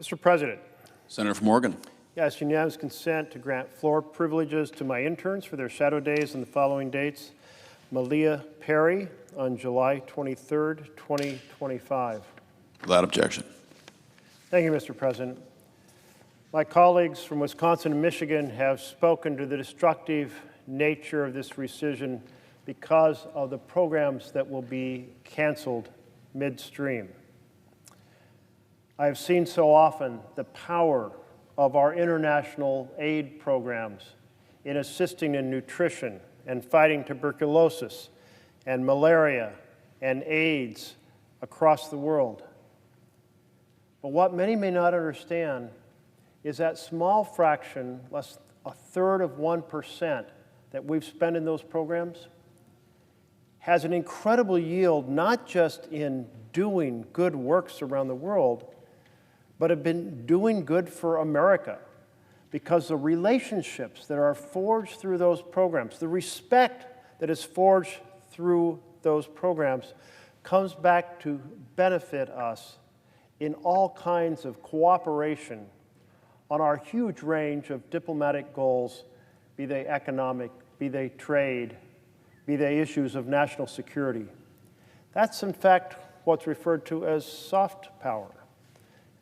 Mr. President. Senator from Oregon. Yes, unanimous consent to grant floor privileges to my interns for their shadow days on the following dates. Malia Perry on July 23rd, 2025. Without objection. Thank you, Mr. President. My colleagues from Wisconsin and Michigan have spoken to the destructive nature of this rescission because of the programs that will be canceled midstream. I have seen so often the power of our international aid programs in assisting in nutrition and fighting tuberculosis and malaria and AIDS across the world. But what many may not understand is that small fraction, less a third of 1% that we've spent in those programs, has an incredible yield, not just in doing good works around the world, but have been doing good for America, because the relationships that are forged through those programs, the respect that is forged through those programs, comes back to benefit us in all kinds of cooperation on our huge range of diplomatic goals, be they economic, be they trade, be they issues of national security. That's in fact what's referred to as soft power.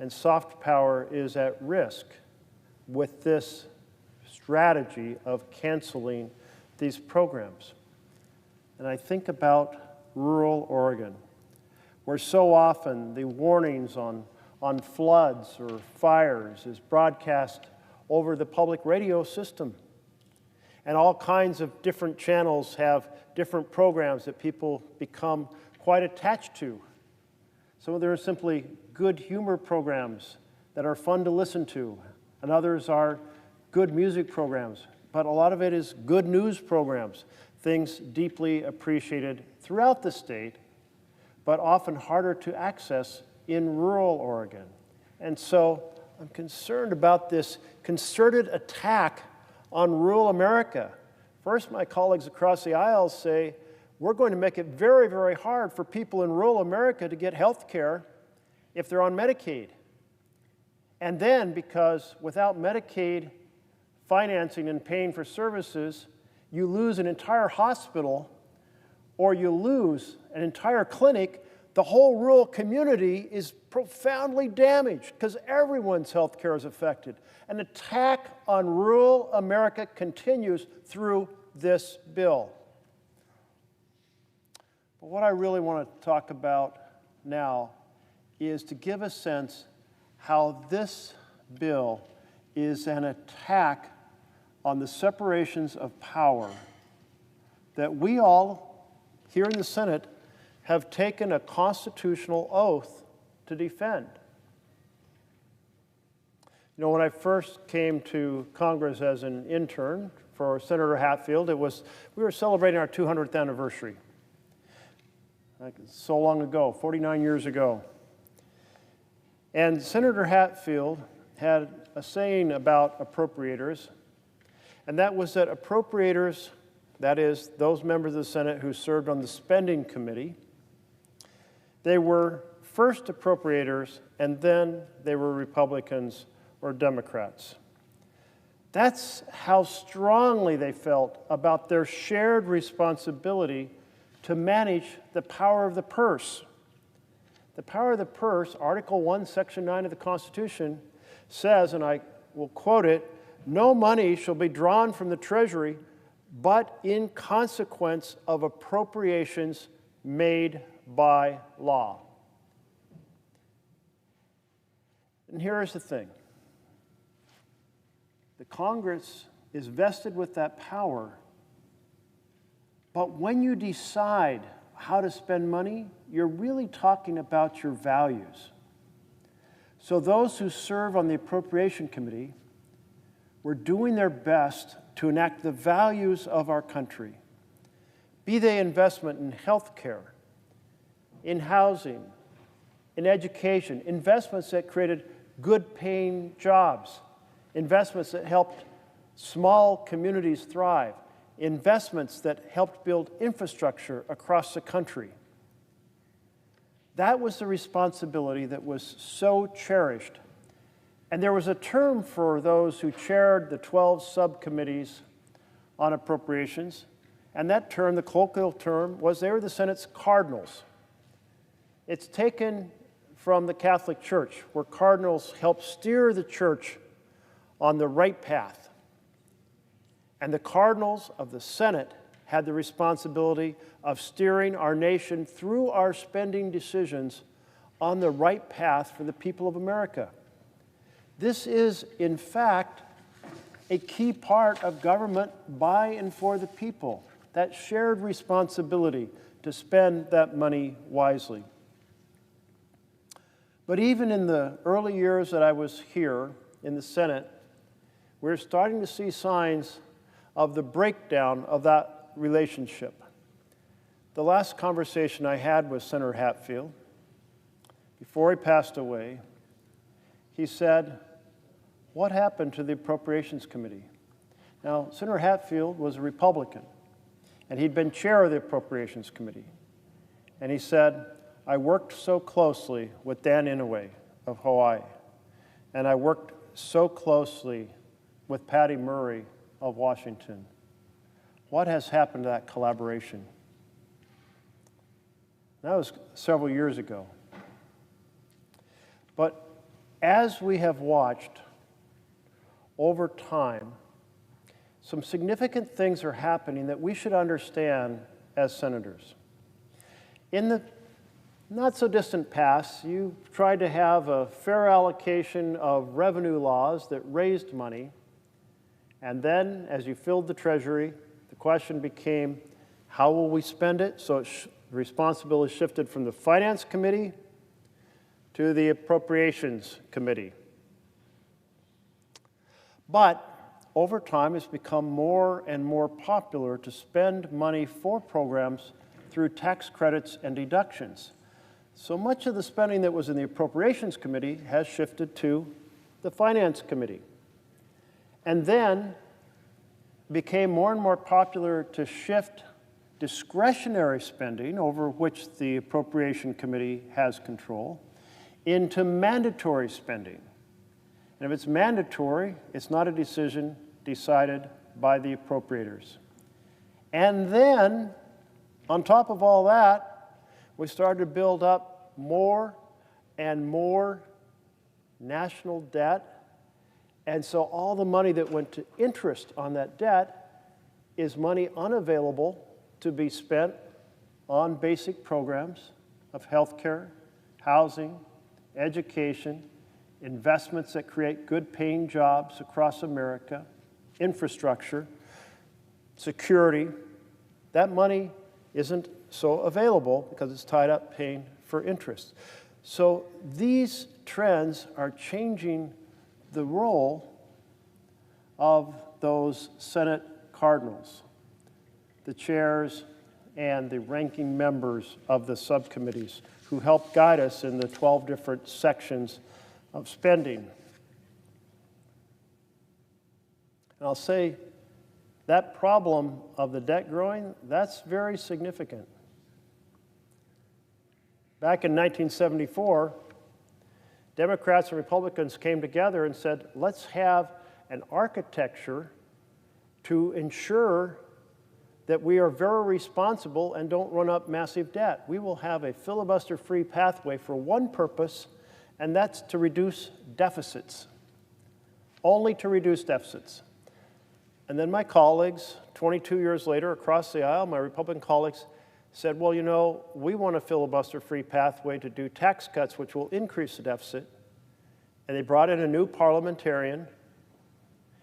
And soft power is at risk with this strategy of canceling these programs. And I think about rural Oregon, where so often the warnings on floods or fires is broadcast over the public radio system. And all kinds of different channels have different programs that people become quite attached to. Some of them are simply good humor programs that are fun to listen to, and others are good music programs. But a lot of it is good news programs, things deeply appreciated throughout the state, but often harder to access in rural Oregon. And so I'm concerned about this concerted attack on rural America. First, my colleagues across the aisle say, we're going to make it very, very hard for people in rural America to get health care if they're on Medicaid. And then, because without Medicaid financing and paying for services, you lose an entire hospital or you lose an entire clinic, the whole rural community is profoundly damaged because everyone's health care is affected. An attack on rural America continues through this bill. But what I really want to talk about now is to give a sense how this bill is an attack on the separations of power that we all here in the Senate have taken a constitutional oath to defend. You know, when I first came to Congress as an intern for Senator Hatfield, we were celebrating our 200th anniversary. So long ago, 49 years ago. And Senator Hatfield had a saying about appropriators, and that was that appropriators, that is, those members of the Senate who served on the spending committee, they were first appropriators, and then they were Republicans or Democrats. That's how strongly they felt about their shared responsibility to manage the power of the purse. The power of the purse, Article 1, Section 9 of the Constitution, says, and I will quote it, "No money shall be drawn from the Treasury but in consequence of appropriations made by law." And here's the thing. The Congress is vested with that power. But when you decide how to spend money, you're really talking about your values. So those who serve on the Appropriation Committee were doing their best to enact the values of our country, be they investment in health care, in housing, in education, investments that created good-paying jobs, investments that helped small communities thrive, investments that helped build infrastructure across the country. That was the responsibility that was so cherished And there was a term for those who chaired the 12 subcommittees on appropriations, and that term, the colloquial term, was they were the Senate's cardinals. It's taken from the Catholic Church, where cardinals help steer the church on the right path. And the cardinals of the Senate had the responsibility of steering our nation through our spending decisions on the right path for the people of America. This is, in fact, a key part of government by and for the people, that shared responsibility to spend that money wisely. But even in the early years that I was here in the Senate, we're starting to see signs of the breakdown of that relationship. The last conversation I had with Senator Hatfield, before he passed away, he said, "What happened to the Appropriations Committee?" Now, Senator Hatfield was a Republican, and he'd been chair of the Appropriations Committee. And he said, "I worked so closely with Dan Inouye of Hawaii, and I worked so closely with Patty Murray of Washington. What has happened to that collaboration?" That was several years ago. But as we have watched over time, some significant things are happening that we should understand as senators. In the not so distant past, you tried to have a fair allocation of revenue laws that raised money, and then as you filled the Treasury, the question became, how will we spend it? So the responsibility shifted from the Finance Committee to the Appropriations Committee. But over time, it's become more and more popular to spend money for programs through tax credits and deductions. So much of the spending that was in the Appropriations Committee has shifted to the Finance Committee. And then became more and more popular to shift discretionary spending, over which the Appropriation Committee has control, into mandatory spending. And if it's mandatory, it's not a decision decided by the appropriators. And then, on top of all that, we started to build up more and more national debt. And so all the money that went to interest on that debt is money unavailable to be spent on basic programs of healthcare, housing, education, investments that create good paying jobs across America, infrastructure, security. That money isn't so available because it's tied up paying for interest. So these trends are changing the role of those Senate cardinals, the chairs and the ranking members of the subcommittees who help guide us in the 12 different sections of spending. And I'll say that problem of the debt growing, that's very significant. Back in 1974, Democrats and Republicans came together and said, let's have an architecture to ensure that we are very responsible and don't run up massive debt. We will have a filibuster-free pathway for one purpose, and that's to reduce deficits, only to reduce deficits. And then my colleagues, 22 years later, across the aisle, my Republican colleagues said, well, you know, we want a filibuster-free pathway to do tax cuts, which will increase the deficit. And they brought in a new parliamentarian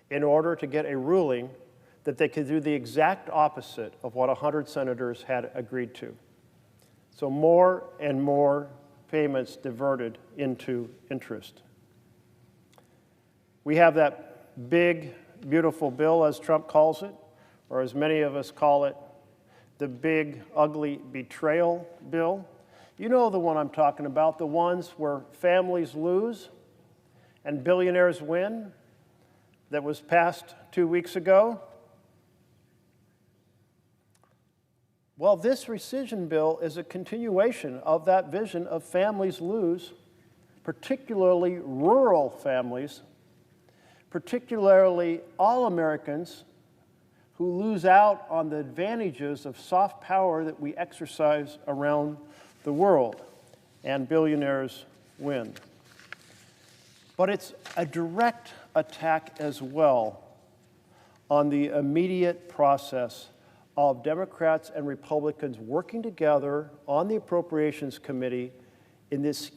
in order to get a ruling that they could do the exact opposite of what 100 senators had agreed to. So more and more payments diverted into interest. We have that big, beautiful bill, as Trump calls it, or as many of us call it, the big, ugly betrayal bill. You know the one I'm talking about, the ones where families lose and billionaires win, that was passed 2 weeks ago. Well, this rescission bill is a continuation of that vision of families lose particularly rural families, particularly all Americans who lose out on the advantages of soft power that we exercise around the world, and billionaires win. But it's a direct attack as well on the immediate process of Democrats and Republicans working together on the Appropriations Committee in this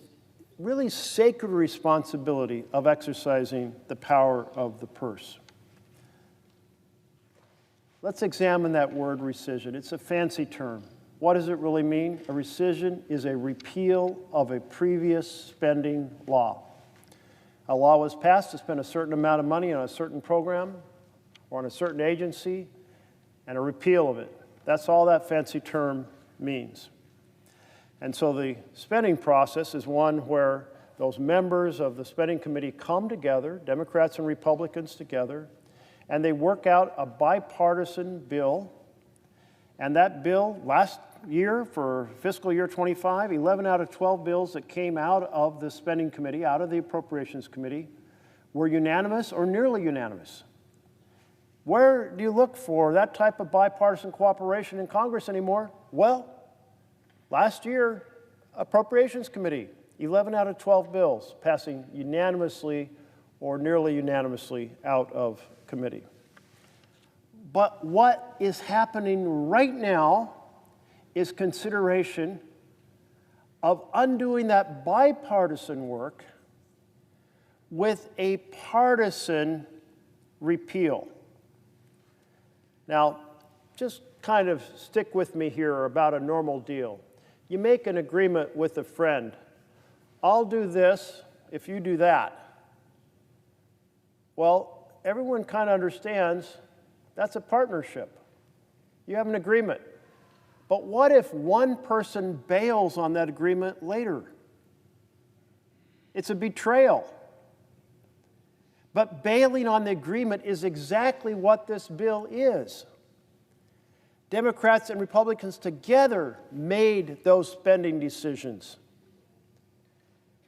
really sacred responsibility of exercising the power of the purse. Let's examine that word rescission. It's a fancy term. What does it really mean? A rescission is a repeal of a previous spending law. A law was passed to spend a certain amount of money on a certain program or on a certain agency, and a repeal of it. That's all that fancy term means. And so the spending process is one where those members of the spending committee come together, Democrats and Republicans together, and they work out a bipartisan bill. And that bill, last year for fiscal year 25, 11 out of 12 bills that came out of the spending committee, out of the Appropriations Committee, were unanimous or nearly unanimous. Where do you look for that type of bipartisan cooperation in Congress anymore? Well, last year, Appropriations Committee, 11 out of 12 bills passing unanimously or nearly unanimously out of committee. But what is happening right now is consideration of undoing that bipartisan work with a partisan repeal. Now, just kind of stick with me here about a normal deal. You make an agreement with a friend. I'll do this if you do that. Well, everyone kind of understands that's a partnership. You have an agreement. But what if one person bails on that agreement later? It's a betrayal. But bailing on the agreement is exactly what this bill is. Democrats and Republicans together made those spending decisions.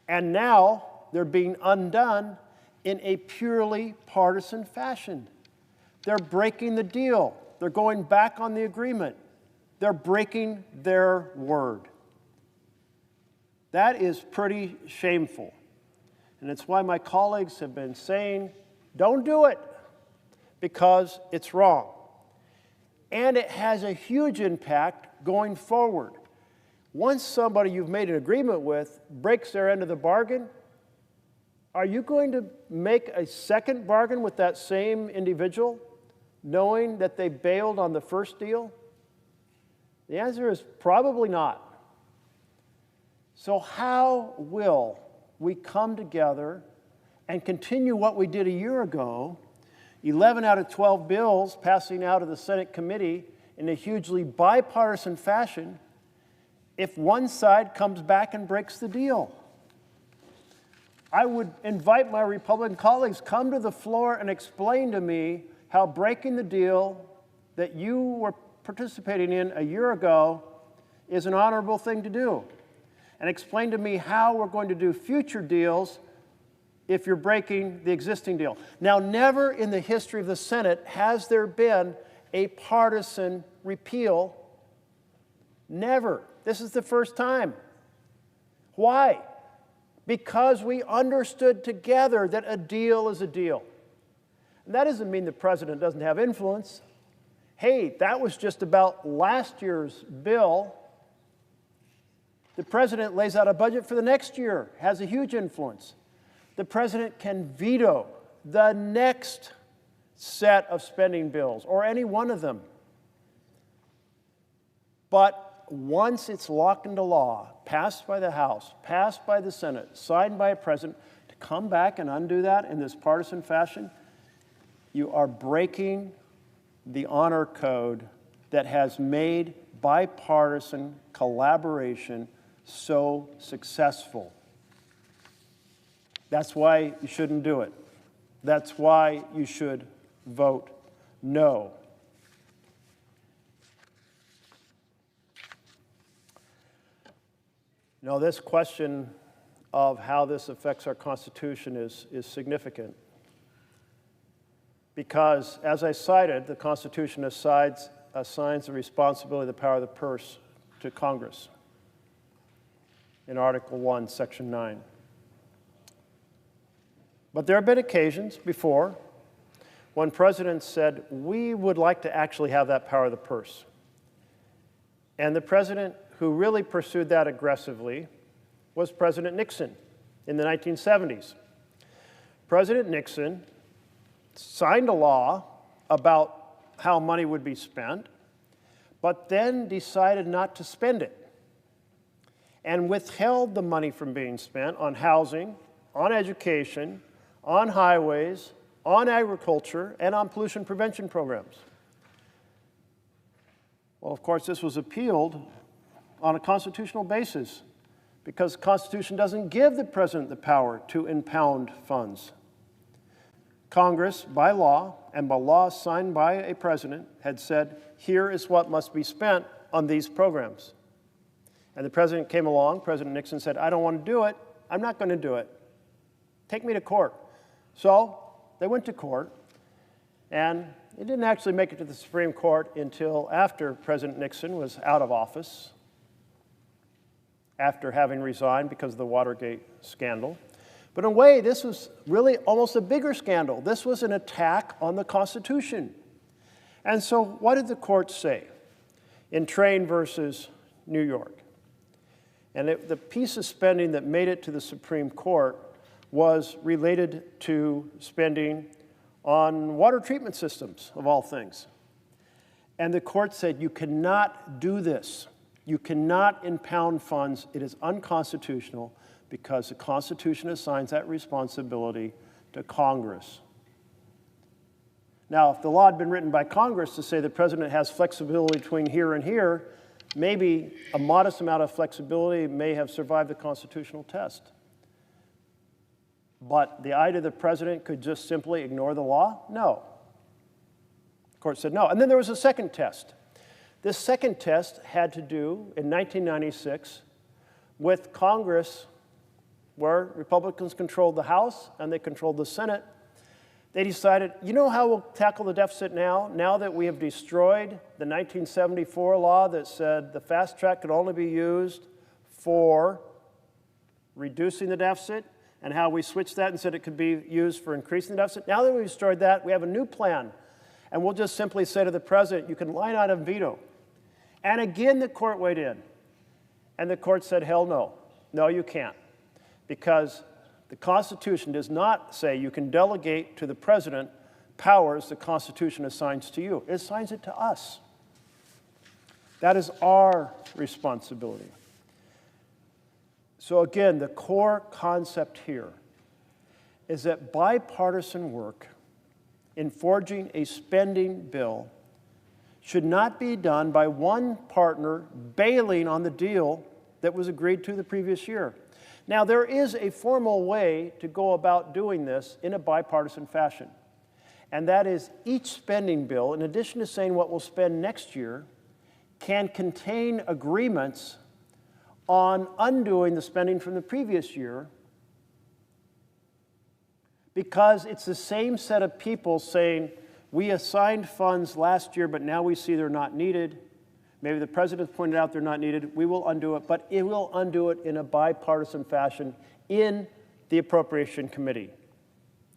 And now they're being undone in a purely partisan fashion. They're breaking the deal. They're going back on the agreement. They're breaking their word. That is pretty shameful. And it's why my colleagues have been saying, don't do it, because it's wrong. And it has a huge impact going forward. Once somebody you've made an agreement with breaks their end of the bargain, are you going to make a second bargain with that same individual, knowing that they bailed on the first deal? The answer is probably not. So how will we come together and continue what we did a year ago, 11 out of 12 bills passing out of the Senate committee in a hugely bipartisan fashion, if one side comes back and breaks the deal? I would invite my Republican colleagues, come to the floor and explain to me how breaking the deal that you were participating in a year ago is an honorable thing to do. And explain to me how we're going to do future deals if you're breaking the existing deal. Now, never in the history of the Senate has there been a partisan repeal. Never. This is the first time. Why? Because we understood together that a deal is a deal. And that doesn't mean the president doesn't have influence. Hey, that was just about last year's bill. The president lays out a budget for the next year, has a huge influence. The president can veto the next set of spending bills, or any one of them. But once it's locked into law, passed by the House, passed by the Senate, signed by a president, to come back and undo that in this partisan fashion, you are breaking the honor code that has made bipartisan collaboration so successful. That's why you shouldn't do it. That's why you should vote no. You know, this question of how this affects our Constitution is significant. Because, as I cited, the Constitution assigns the responsibility of the power of the purse to Congress in Article 1, Section 9. But there have been occasions before when presidents said, we would like to actually have that power of the purse. And the president who really pursued that aggressively was President Nixon in the 1970s. President Nixon signed a law about how money would be spent, but then decided not to spend it and withheld the money from being spent on housing, on education, on highways, on agriculture, and on pollution prevention programs. Well, of course, this was appealed on a constitutional basis because the Constitution doesn't give the president the power to impound funds. Congress, by law, and by law signed by a president, had said, here is what must be spent on these programs. And the president came along, President Nixon said, I don't want to do it, I'm not going to do it. Take me to court. So they went to court, and it didn't actually make it to the Supreme Court until after President Nixon was out of office, after having resigned because of the Watergate scandal. But in a way, this was really almost a bigger scandal. This was an attack on the Constitution. And so what did the court say in Train versus New York? And the piece of spending that made it to the Supreme Court was related to spending on water treatment systems, of all things. And the court said, you cannot do this. You cannot impound funds. It is unconstitutional because the Constitution assigns that responsibility to Congress. Now, if the law had been written by Congress to say the president has flexibility between here and here, maybe a modest amount of flexibility may have survived the constitutional test. But the idea the president could just simply ignore the law? No. The court said no. And then there was a second test. This second test had to do, in 1996, with Congress, where Republicans controlled the House and they controlled the Senate. They decided, you know how we'll tackle the deficit now that we have destroyed the 1974 law that said the fast track could only be used for reducing the deficit, and how we switched that and said it could be used for increasing the deficit. Now that we've destroyed that, we have a new plan. And we'll just simply say to the president, you can line out a veto. And again, the court weighed in. And the court said, hell no. No, you can't. Because the Constitution does not say you can delegate to the president powers the Constitution assigns to you. It assigns it to us. That is our responsibility. So again, the core concept here is that bipartisan work in forging a spending bill should not be done by one partner bailing on the deal that was agreed to the previous year. Now, there is a formal way to go about doing this in a bipartisan fashion, and that is each spending bill, in addition to saying what we'll spend next year, can contain agreements on undoing the spending from the previous year, because it's the same set of people saying, we assigned funds last year, but now we see they're not needed. Maybe the president pointed out they're not needed. We will undo it, but it will undo it in a bipartisan fashion in the Appropriation Committee,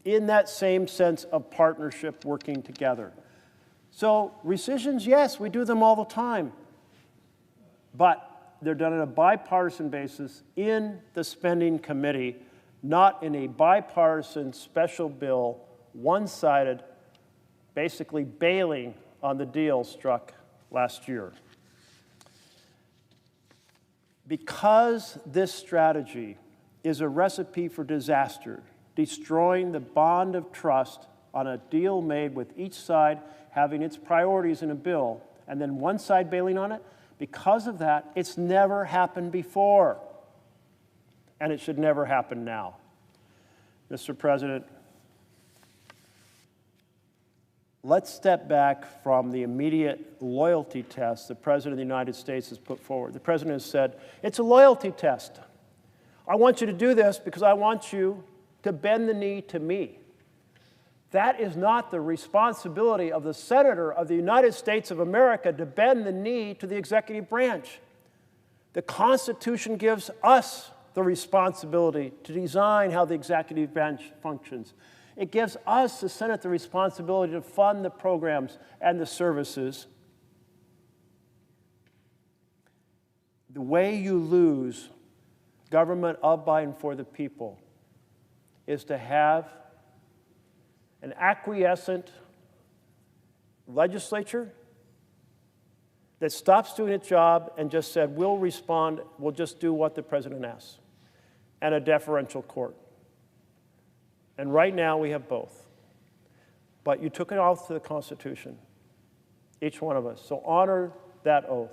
in that same sense of partnership working together. So rescissions, yes, we do them all the time, but they're done on a bipartisan basis in the spending committee, not in a bipartisan special bill, one-sided, basically bailing on the deal struck last year. Because this strategy is a recipe for disaster, destroying the bond of trust on a deal made with each side having its priorities in a bill, and then one side bailing on it, because of that, it's never happened before, and it should never happen now. Mr. President, let's step back from the immediate loyalty test the President of the United States has put forward. The President has said, it's a loyalty test. I want you to do this because I want you to bend the knee to me. That is not the responsibility of the Senator of the United States of America to bend the knee to the executive branch. The Constitution gives us the responsibility to design how the executive branch functions. It gives us, the Senate, the responsibility to fund the programs and the services. The way you lose government of, by, and for the people is to have an acquiescent legislature that stops doing its job and just said, we'll respond, we'll just do what the president asks, and a deferential court. And right now we have both. But you took an oath to the Constitution, each one of us, so honor that oath.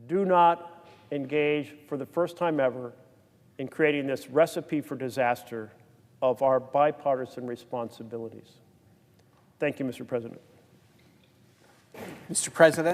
Do not engage for the first time ever in creating this recipe for disaster of our bipartisan responsibilities. Thank you, Mr. President. Mr. President,